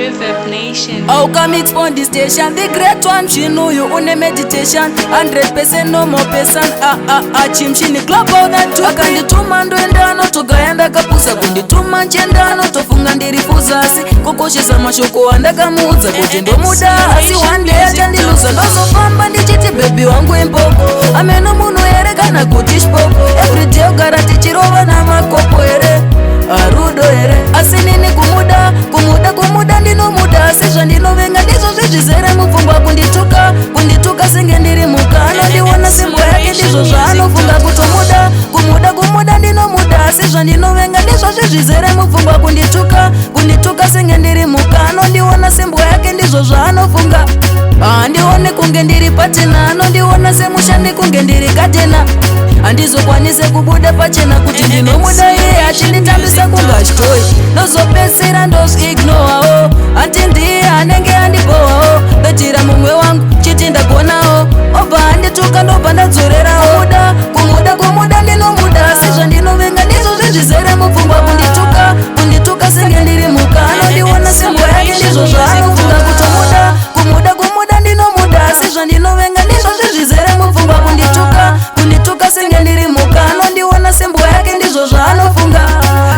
Reverb Nation. How come it's on the station? The great one, she know you on a meditation. 100% no more person. Chimchini club out and tu akandituma ndoendano tokaenda kapusa kundituma nchendano tofunga ndirifuza asi kokoshesa mashoko andakamuudza kuti ndo muda asi one day achandiluza ndozofamba ndichiti baby wangu impoko ameno munhu here kana kuti shpoko everyday ugara tichirova namakopo here arudo here asi nini kumuda ndinomuda asi zvandinovenga ndizvo zvezvizere mupfungwa kundituka senge ndiri mukana ndiona simbo yake ndizvo zvaanofunga kutomuda kumuda ndinomuda asi zvandinovenga ndizvo zvezvizere mupfungwa kundituka senge ndiri mukana ndiona simbo yake ndizvo zvaanofunga handione kunge ndiri patena anondiona semushandi kunge ndiri katena handizokwanise kubuda pachena kuti ndinomuda iye achinditambisa kungachitoyi nozopedzisira ndozignowawo hati ndiye anenge andibowawo betira mumwe wangu chiti ndagonawo obva handituka ndobva ndadzorerawo kumuda ndinomuda asi zvandinovenga ndizvo zvezvizere mupfungwa kundituka senge ndiri mukana ndiona simbo yake ndizvo zvaanofunga kutomuda kumuda ndinomuda asi zvandinovenga ndizvo zvezvizere mupfungwa kundituka senge ndiri mukana ndiona simbo yake ndizvo zvaanofunga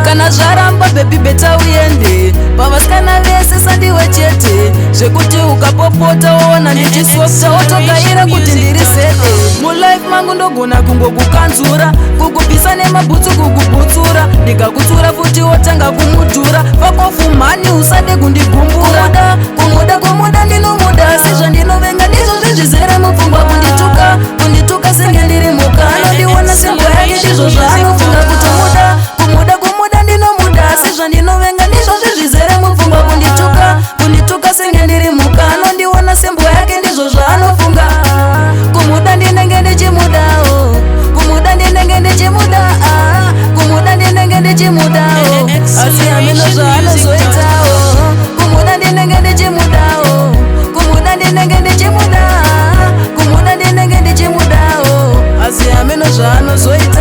kana zvaramba bebi beta uende pavasikana vese sandiwe chete zvekuti ukapopota woona ndichisofta wotogaira kuti ndiri sete mulife mangu ndogona kungokukanzura kukubvisa nemabhutsu kukubutsura ndikakutsura futi wotanga kumudhura fakofumhani usade kundigumbura kumuda ndinomuda asi zvandinovenga ndizvo zvezvizere mupfungwa kundituka senge ndiri mukana ndiona simbo yake ndizvo zvaanofunga kutomuda kumuda ndinomuda asi zvandinovenga ndizvo zvezvizere mupfungwa kundituka senge ndiri mukana ndiona simbo yake ndizvo zvaanofunga kumuda ndinenge ndichimudawo kumuda ndinenge ndichimudawo asi ameno zvaanozoitawo kumuda ndinenge ndichimudawo kumuda ndinenge ndichimudawo asi ameno zvaanozoita